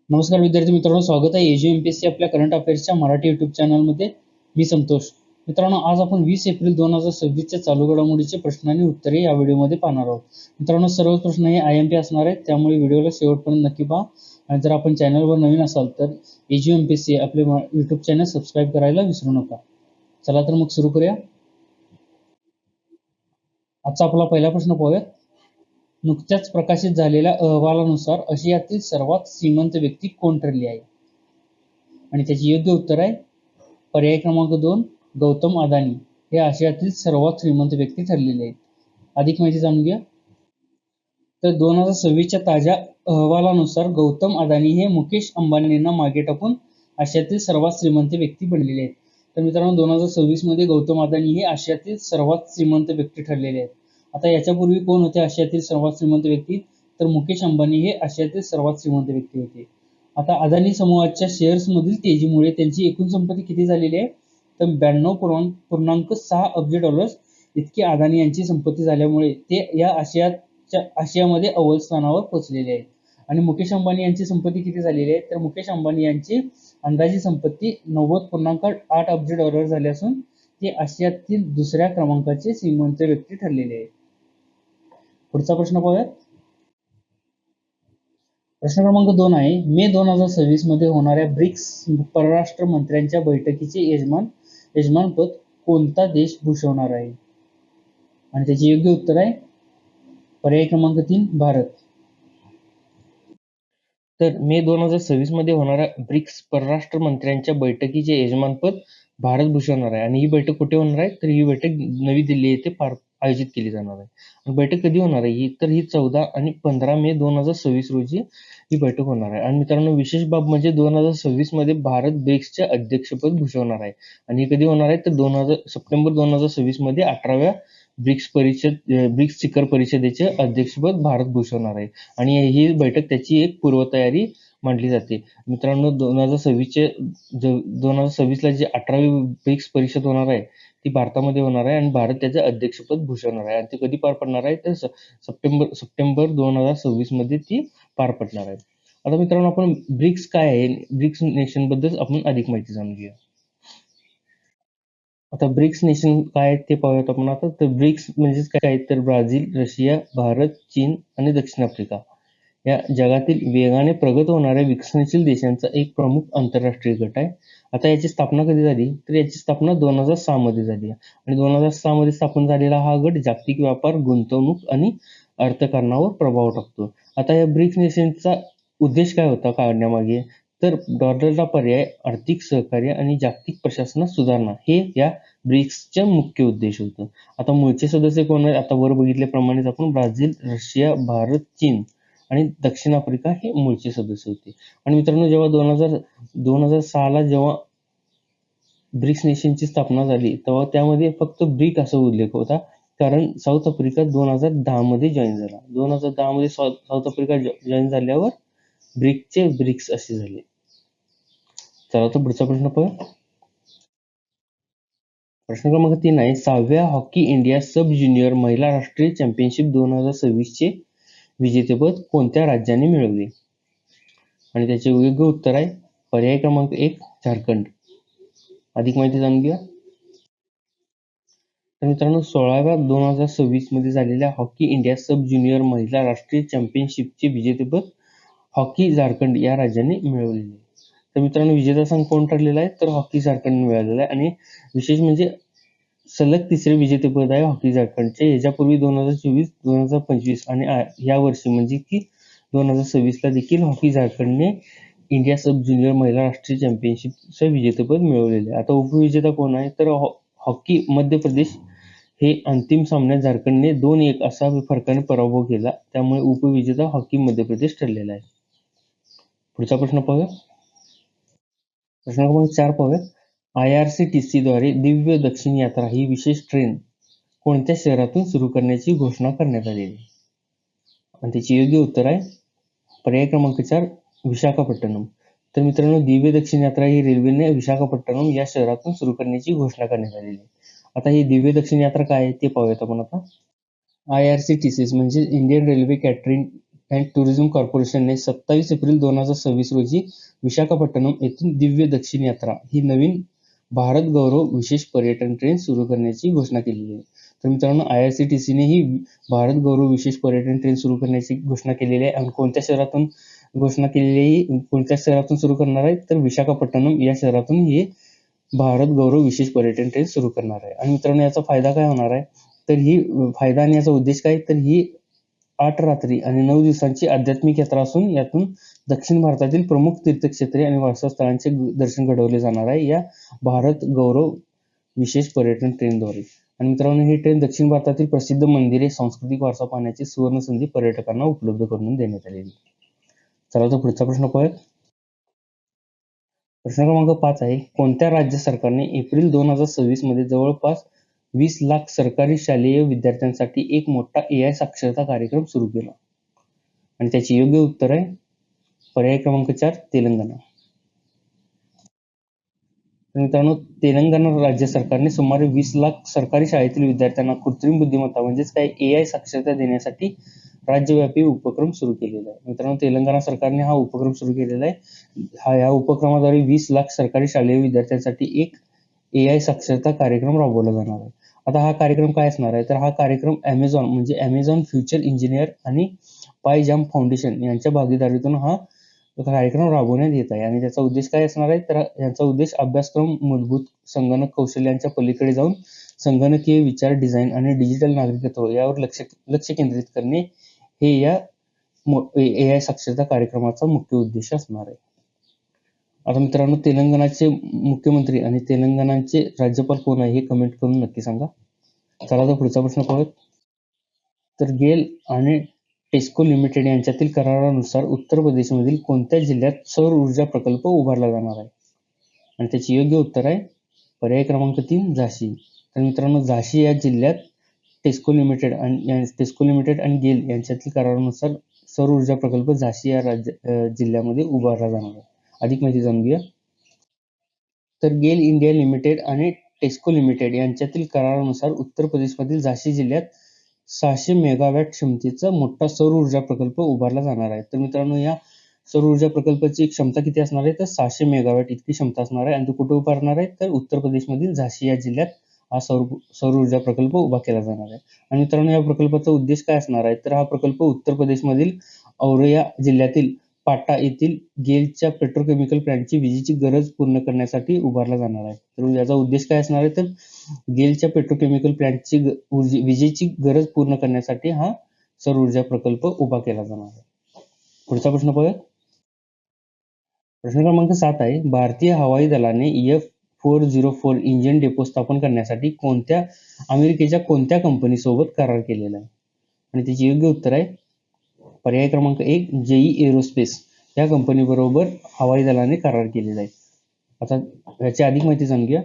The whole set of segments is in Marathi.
नमस्कार विद्यार्थी मित्रांनो, स्वागत आहे एमपीएससी आपल्या करंट अफेअर्सच्या मराठी युट्यूब चॅनलमध्ये. मी संतोष. मित्रांनो, आज आपण 20 एप्रिल 2026च्या चालू घडामोडीचे प्रश्न आणि उत्तरे या व्हिडिओमध्ये पाहणार आहोत. मित्रांनो, सर्व प्रश्न हे IMP असणार आहेत, त्यामुळे व्हिडिओला शेवटपर्यंत नक्की पहा. आणि जर आपण चॅनलवर नवीन असाल तर एमपीएससी आपले युट्यूब चॅनल सबस्क्राईब करायला विसरू नका. चला तर मग सुरू करूया. आजचा आपला पहिला प्रश्न पाहूया. नुकत्याच प्रकाशित झालेल्या अहवालानुसार आशियातील सर्वात श्रीमंत व्यक्ती कोण ठरली आहे? आणि त्याचे योग्य उत्तर आहे पर्याय क्रमांक 2, गौतम अदानी हे आशियातील सर्वात श्रीमंत व्यक्ती ठरलेले आहेत. अधिक माहिती जाणून घ्या. तर 2026च्या ताज्या अहवालानुसार गौतम अदानी हे मुकेश अंबानींना मागे टाकून आशियातील सर्वात श्रीमंत व्यक्ती बनलेले आहेत. तर मित्रांनो, 2026 मध्ये गौतम अदानी हे आशियातील सर्वात श्रीमंत व्यक्ती ठरलेले आहेत. आता याच्यापूर्वी कोण होते आशियातील सर्वात श्रीमंत व्यक्ती? तर मुकेश अंबानी हे आशियातील सर्वात श्रीमंत व्यक्ती होते. आता अदानी समूहाच्या शेअर्स मधील तेजीमुळे त्यांची एकूण संपत्ती किती झालेली आहे? तर 92.6 अब्ज डॉलर्स इतकी अदानी यांची संपत्ती झाल्यामुळे ते या आशियामध्ये अव्वल स्थानावर पोहोचलेले आहेत. आणि मुकेश अंबानी यांची संपत्ती किती झालेली आहे? तर मुकेश अंबानी यांची अंदाजी संपत्ती 90.8 अब्ज डॉलर झाली असून ते आशियातील दुसऱ्या क्रमांकाचे श्रीमंत व्यक्ती ठरलेले आहेत. पुढचा प्रश्न पाहूयात. प्रश्न क्रमांक 2 आहे, मे 2026 मध्ये होणाऱ्या ब्रिक्स परराष्ट्र मंत्र्यांच्या बैठकीचे यजमानपद कोणता देश भूषवणार आहे? आणि त्याचे योग्य उत्तर आहे पर्याय क्रमांक 3, भारत. तर मे 2026 मध्ये होणाऱ्या ब्रिक्स परराष्ट्र मंत्र्यांच्या बैठकीचे यजमानपद भारत भूषवणार आहे. आणि ही बैठक कुठे होणार आहे? तर ही बैठक नवी दिल्ली येथे आयोजित केली जाणार आहे. आणि बैठक कधी होणार आहे? तर ही 14 आणि 15 मे 2026 रोजी ही बैठक होणार आहे. आणि मित्रांनो, विशेष बाब म्हणजे 2026 मध्ये भारत ब्रिक्सचे अध्यक्षपद भूषवणार आहे. आणि हे कधी होणार आहे? तर सप्टेंबर 2026 मध्ये 18व्या ब्रिक्स शिखर परिषदेचे अध्यक्षपद भारत भूषवणार आहे. आणि ही बैठक त्याची एक पूर्वतयारी मानली जाते. मित्रांनो, 2026ला जी 18वी ब्रिक्स परिषद होणार आहे ती भारतामध्ये होणार आहे आणि भारत त्याचे अध्यक्षपद भूषवणार आहे. आणि ते कधी पार पडणार आहे? तर सप्टेंबर 2026 मध्ये ती पार पडणार आहे. आता मित्रांनो, आपण ब्रिक्स काय आहे, ब्रिक्स नेशन बद्दल आपण अधिक माहिती जाणून घेऊया. आता ब्रिक्स नेशन काय ते पाहूयात आपण आता. तर ब्रिक्स म्हणजेच काय? तर ब्राझील, रशिया, भारत, चीन आणि दक्षिण आफ्रिका या जगातील वेगाने प्रगत होणाऱ्या विकसनशील देशांचा एक प्रमुख आंतरराष्ट्रीय गट आहे. आता याची स्थापना कधी झाली? तर याची स्थापना 2006 मध्ये झाली. आणि 2006 मध्ये स्थापन झालेला हा गट जागतिक व्यापार, गुंतवणूक आणि अर्थकारणावर प्रभाव टाकतो. आता या ब्रिक्स नेशनचा उद्देश काय होता काढण्यामागे? तर डॉलरला पर्याय, आर्थिक सहकार्य आणि जागतिक प्रशासनात सुधारणा हे या ब्रिक्सचे मुख्य उद्देश होतं. आता मूळचे सदस्य कोण आहेत? आता वर बघितल्याप्रमाणेच आपण ब्राझील, रशिया, भारत, चीन आणि दक्षिण आफ्रिका हे मूळचे सदस्य होते. आणि मित्रांनो, जेव्हा 2006ला जेव्हा ब्रिक्स नेशनची स्थापना झाली तेव्हा त्यामध्ये फक्त ब्रिक असा उल्लेख होता, कारण साऊथ आफ्रिका 2010 मध्ये जॉईन झाला. 2010 मध्ये साऊथ आफ्रिका जॉईन झाल्यावर ब्रिक्स असे झाले. चला तर पुढचा प्रश्न पाहूया. प्रश्न क्रमांक 3 आहे, 6व्या हॉकी इंडिया सब ज्युनियर महिला राष्ट्रीय चॅम्पियनशिप 2026 चे विजेतेपद कोणत्या राज्याने मिळवले? आणि त्याचे योग्य उत्तर आहे पर्याय क्रमांक 1, झारखंड. अधिक माहिती जाणून घ्या. तर मित्रांनो, 16व्या 2026 मध्ये झालेल्या हॉकी इंडिया सब ज्युनियर महिला राष्ट्रीय चॅम्पियनशिपचे विजेतेपद हॉकी झारखंड या राज्याने मिळवलेले. तर मित्रांनो, विजेता संघ कोण ठरलेला आहे? तर हॉकी झारखंड मिळालेला आहे. आणि विशेष म्हणजे सलग तिसरे विजेतेपद आहे हॉकी झारखंडचे. याच्यापूर्वी 2024, 2025 आणि या वर्षी म्हणजे की 2026ला देखील हॉकी झारखंडने इंडिया सब ज्युनियर महिला राष्ट्रीय चॅम्पियनशिपचे विजेतेपद मिळवलेले. आता उपविजेता कोण आहे? तर हॉकी मध्य प्रदेश हे अंतिम सामन्यात झारखंडने 2-1 असा फरकाने पराभव केला, त्यामुळे उपविजेता हॉकी मध्य प्रदेश ठरलेला आहे. पुढचा प्रश्न पाहूया. प्रश्न क्रमांक 4 पाहूया. IRCTC द्वारे दिव्य दक्षिण यात्रा ही विशेष ट्रेन कोणत्या शहरातून सुरू करण्याची घोषणा करण्यात आलेली? आणि त्याचे योग्य उत्तर आहे पर्याय क्रमांक 4, विशाखापट्टणम. तर मित्रांनो, दिव्य दक्षिण यात्रा ही रेल्वेने विशाखापट्टणम या शहरातून सुरू करण्याची घोषणा करण्यात आलेली आहे. आता ही दिव्य दक्षिण यात्रा काय आहे ते पाहूयात आपण आता. IRCTC म्हणजे Indian railway catering and tourism कॉर्पोरेशनने 27 एप्रिल 2026 रोजी विशाखापट्टणम येथून दिव्य दक्षिण यात्रा ही नवीन भारत गौरव विशेष पर्यटन ट्रेन सुरू करण्याची घोषणा केलेली आहे. तर मित्रांनो, IRCTCने ही भारत गौरव विशेष पर्यटन ट्रेन सुरू करण्याची घोषणा केलेली आहे. आणि कोणत्या शहरातून घोषणा केलेली आहे, कोणत्या शहरातून सुरू करणार आहे, तर विशाखापट्टणम या शहरातून हे भारत गौरव विशेष पर्यटन ट्रेन सुरू करणार आहे. आणि मित्रांनो, याचा फायदा काय होणार आहे, तर ही फायदा आणि याचा उद्देश काय, तर ही 8 रात्री आणि 9 दिवसांची आध्यात्मिक यात्रा असून यातून दक्षिण भारतातील प्रमुख तीर्थक्षेत्रे आणि वारसा स्थळांचे दर्शन घडवले जाणार आहे या भारत गौरव विशेष पर्यटन ट्रेनद्वारे. आणि मित्रांनो, ही ट्रेन दक्षिण भारतातील प्रसिद्ध मंदिरे, सांस्कृतिक वारसा पाहण्याची सुवर्ण संधी पर्यटकांना उपलब्ध करून देण्यात आलेली. चला तर पुढचा प्रश्न पाहूया. प्रश्न क्रमांक 5 आहे, कोणत्या राज्य सरकारने एप्रिल 2026 मध्ये जवळपास 20 लाख सरकारी शालेय विद्यार्थ्यांसाठी एक मोठा AI साक्षरता कार्यक्रम सुरू केला? आणि त्याचे योग्य उत्तर आहे पर्याय क्रमांक 4 तेलंगणा. मित्रांनो, तेलंगणा राज्य सरकारने सुमारे 20 लाख सरकारी शाळेतील विद्यार्थ्यांना कृत्रिम बुद्धिमत्ता म्हणजेच काय AI साक्षरता देण्यासाठी राज्यव्यापी उपक्रम सुरू केलेला आहे. मित्रांनो, तेलंगणा सरकारने हा उपक्रम सुरू केलेला आहे. या उपक्रमाद्वारे 20 लाख सरकारी शालेय विद्यार्थ्यांसाठी एक AI साक्षरता कार्यक्रम राबवला जाणार आहे. आता हा कार्यक्रम काय असणार आहे, तर हा कार्यक्रम ॲमेझॉन फ्युचर इंजिनियर आणि पायजाम फाउंडेशन यांच्या भागीदारीतून हा कार्यक्रम राबवण्यात येत आहे. आणि त्याचा उद्देश काय असणार आहे, तर याचा उद्देश अभ्यासक्रम मूलभूत संगणक कौशल्यांच्या पलीकडे जाऊन संगणकीय विचार, डिझाईन आणि डिजिटल नागरिकत्व यावर लक्ष केंद्रित करणे हे या AI साक्षरता कार्यक्रमाचा मुख्य उद्देश असणार आहे. आता मित्रांनो, तेलंगणाचे मुख्यमंत्री आणि तेलंगणाचे राज्यपाल कोण आहे हे कमेंट करून नक्की सांगा. चला तर पुढचा प्रश्न पाहूयात. तर गेल आणि टेस्को लिमिटेड यांच्यातील करारानुसार उत्तर प्रदेशमधील कोणत्या जिल्ह्यात सौर ऊर्जा प्रकल्प उभारला जाणार आहे? आणि त्याचे योग्य उत्तर आहे पर्याय क्रमांक 3 झाशी. तर मित्रांनो, झाशी या जिल्ह्यात टेस्को लिमिटेड आणि गेल यांच्यातील करारानुसार सौर ऊर्जा प्रकल्प झाशी या जिल्ह्यामध्ये उभारला जाणार आहे. अधिक माहिती जाणून घेऊया. तर गेल इंडिया लिमिटेड आणि टेस्को लिमिटेड यांच्यातील करारानुसार उत्तर प्रदेशमधील झाशी जिल्ह्यात 600 मेगावॅट क्षमतेचा मोठा सौर ऊर्जा प्रकल्प उभारला जाणार आहे. तर मित्रांनो, या सौर ऊर्जा प्रकल्पाची क्षमता किती असणार आहे, तर 600 मेगावॅट इतकी क्षमता असणार आहे. आणि तो कुठे उभारणार आहे, तर उत्तर प्रदेशमधील झाशी या जिल्ह्यात हा सौर ऊर्जा प्रकल्प उभा केला जाणार आहे. आणि मित्रांनो, या प्रकल्पाचा उद्देश काय असणार आहे, तर हा प्रकल्प उत्तर प्रदेशमधील औरैया जिल्ह्यातील पाटा येथील गेलच्या पेट्रोकेमिकल प्लॅंटची विजेची गरज पूर्ण करण्यासाठी उभारला जाणार आहे. तर याचा उद्देश काय असणार आहे, तर गेलच्या पेट्रोकेमिकल प्लॅंटची विजेची गरज पूर्ण करण्यासाठी हा सौर ऊर्जा प्रकल्प उभा केला जाणार आहे. पुढचा प्रश्न पाहूया. प्रश्न क्रमांक 7 आहे, भारतीय हवाई दलाने F404 इंजिन डेपो स्थापन करण्यासाठी अमेरिकेच्या कोणत्या कंपनीसोबत करार केलेला आहे? आणि त्याचे योग्य उत्तर आहे पर्याय क्रमांक 1 JE एरोस्पेस या कंपनीबरोबर हवाई दलाने करार केलेला आहे. आता याची अधिक माहिती जाणून घ्या.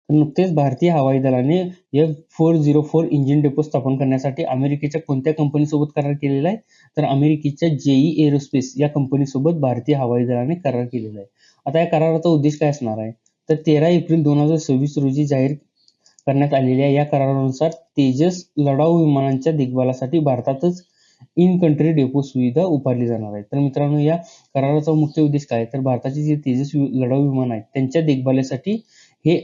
नुकतेच भारतीय हवाई दलाने F404 इंजिन डेपो स्थापन करण्यासाठी अमेरिकेच्या कोणत्या कंपनीसोबत करार केलेला आहे, तर अमेरिकेच्या JE एरोस्पेस या कंपनीसोबत भारतीय हवाई दलाने करार केलेला आहे. आता या कराराचा उद्देश काय असणार आहे, तर 13 एप्रिल 2026 रोजी जाहीर करण्यात आलेल्या या करारानुसार तेजस लढाऊ विमानांच्या देखभालासाठी भारतातच इन कंट्री डेपो सुविधा उभारली जाणार आहे. तर मित्रांनो, या कराराचा मुख्य उद्देश काय, तर भारताचे जे तेजस लढाऊ विमान आहेत त्यांच्या देखभालीसाठी हे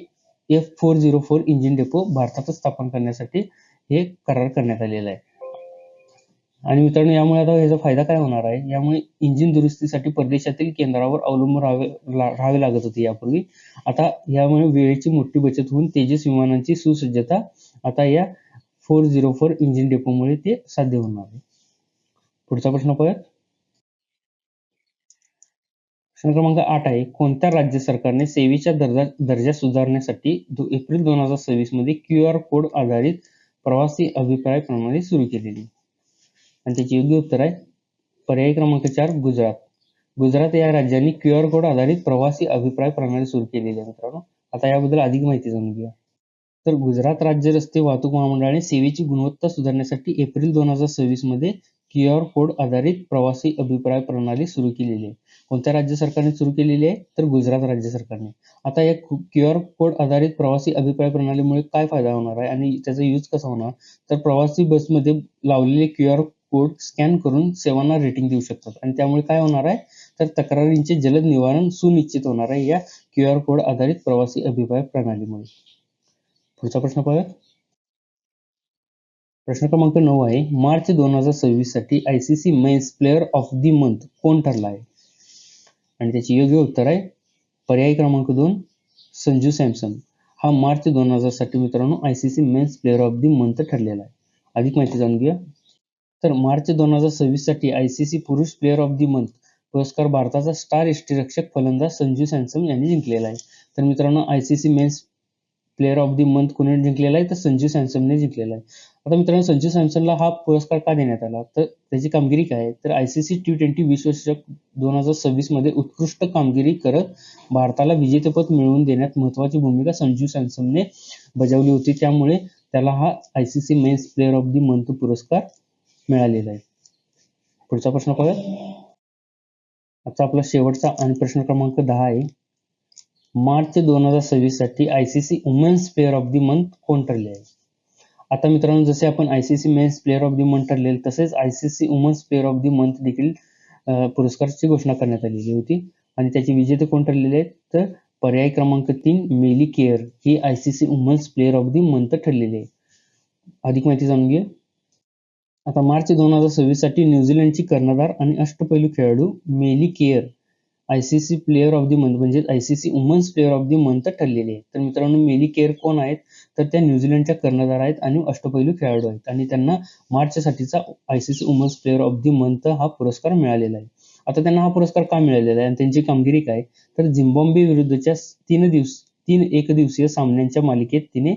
F404 इंजिन डेपो भारतातच स्थापन करण्यासाठी हे करार करण्यात आलेला आहे. आणि मित्रांनो, यामुळे आता याचा फायदा काय होणार आहे, यामुळे इंजिन दुरुस्तीसाठी परदेशातील केंद्रावर अवलंबून राहावे लागत होते यापूर्वी. आता यामुळे वेळेची मोठी बचत होऊन तेजस विमानांची सुसज्जता आता या 404 इंजिन डेपोमुळे ते साध्य होणार आहे. पुढचा प्रश्न पाहूया. प्रश्न क्रमांक 8 आहे, कोणत्या राज्य सरकारने सेवेचा दर्जा सुधारण्यासाठी एप्रिल 2026 मध्ये QR कोड आधारित प्रवासी अभिप्राय प्रणाली सुरू केलेली? आणि त्याचे योग्य उत्तर आहे पर्याय क्रमांक 4 गुजरात. गुजरात या राज्याने QR कोड आधारित प्रवासी अभिप्राय प्रणाली सुरू केलेली आहे. मित्रांनो, आता याबद्दल अधिक माहिती जाणून घेऊया. तर गुजरात राज्य रस्ते वाहतूक महामंडळाने सेवेची गुणवत्ता सुधारण्यासाठी एप्रिल 2026 मध्ये QR कोड आधारित प्रवासी अभिप्राय प्रणाली सुरू केलेली आहे. कोणत्या राज्य सरकारने सुरू केलेली आहे, तर गुजरात राज्य सरकारने. आता या QR कोड आधारित प्रवासी अभिप्राय प्रणालीमुळे काय फायदा होणार आहे आणि त्याचा यूज कसा होणार, तर प्रवासी बसमध्ये लावलेले QR कोड स्कॅन करून सेवांना रेटिंग देऊ शकतात आणि त्यामुळे काय होणार आहे तर तक्रारींचे जलद निवारण सुनिश्चित होणार आहे या QR कोड आधारित प्रवासी अभिप्राय प्रणालीमुळे. पुढचा प्रश्न पाहूया. प्रश्न क्रमांक 9 आहे. मार्च 2026 साठी ICC men's player of the month कोण ठरला आहे? आणि त्याचे योग्य उत्तर आहे पर्याय क्रमांक 2 संजू सॅमसन. हा मार्च 2000 साठी मित्रांनो ICC men's player of the month ठरलेला आहे. अधिक माहिती जाणून घेऊया. तर मार्च 2026 साठी ICC पुरुष प्लेअर ऑफ द मंथ पुरस्कार भारताचा स्टार यष्टिरक्षक फलंदाज संजू सॅमसन यांनी जिंकलेला आहे. तर मित्रांनो ICC men's player of the month कोणी जिंकलेला आहे तर संजू सॅमसनने जिंकलेला आहे. आता मित्रांनो संजू सॅमसनला हा पुरस्कार का देण्यात आला तर त्याची कामगिरी काय आहे तर ICC T20 विश्वचषक 2026 मध्ये उत्कृष्ट कामगिरी करत भारताला विजेतेपद मिळवून देण्यात महत्त्वाची भूमिका संजू सॅमसनने बजावली होती. त्यामुळे त्याला हा ICC men's player of the month पुरस्कार मिळालेला आहे. पुढचा प्रश्न पाहूया. आता आपला शेवटचा आणि प्रश्न क्रमांक 10 आहे. मार्च 2026 साठी ICC women's player of the month कोण ठरले आहे? आता मित्रांनो जसे आपण ICC men's player of the month ठरले तसेच ICC women's player of the month देखील पुरस्काराची घोषणा करण्यात आलेली होती आणि त्याचे विजेते कोण ठरलेले आहेत तर पर्याय क्रमांक 3 मेली केअर ही ICC women's player of the month ठरलेली आहे. अधिक माहिती जाणून घ्या. आता मार्च 2026 साठी न्यूझीलंडची कर्णधार आणि अष्टपैलू खेळाडू Melie Kerr ICC player of the month म्हणजे ICC women's player of the month ठरलेली आहे. तर मित्रांनो मेली केअर कोण आहेत तर त्या न्यूझीलंडच्या कर्णधार आहेत आणि अष्टपैलू खेळाडू आहेत आणि त्यांना मार्च साठीचा ICC women's player of the month हा पुरस्कार मिळालेला आहे. आता त्यांना हा पुरस्कार का मिळालेला आहे आणि त्यांची कामगिरी काय तर झिम्बाब्वे विरुद्धच्या 3 एकदिवसीय सामन्यांच्या मालिकेत तिने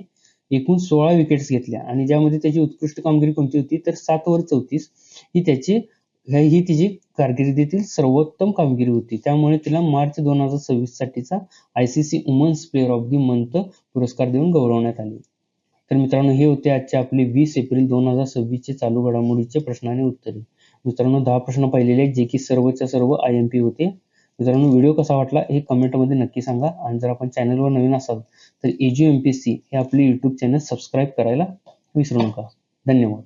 एकूण 16 विकेट्स घेतल्या आणि ज्यामध्ये त्याची उत्कृष्ट कामगिरी कोणती होती तर 7/34 ही तिची कारकिर्दीतील सर्वोत्तम कामगिरी होती. त्यामुळे तिला मार्च 2026 साठीचा ICC women's player of the month पुरस्कार देऊन गौरवण्यात आले. तर मित्रांनो हे होते आजचे आपले 20 एप्रिल 2026 चे चालू घडामोडीचे प्रश्न आणि उत्तरे. मित्रांनो 10 प्रश्न पाहिलेले आहेत जे की सर्वच्या सर्व IMP होते. मित्रांनो व्हिडिओ कसा वाटला हे कमेंटमध्ये नक्की सांगा आणि जर आपण चॅनलवर नवीन असाल तर AJU MPSC हे आपले YouTube चॅनल सबस्क्राईब करायला विसरू नका. धन्यवाद.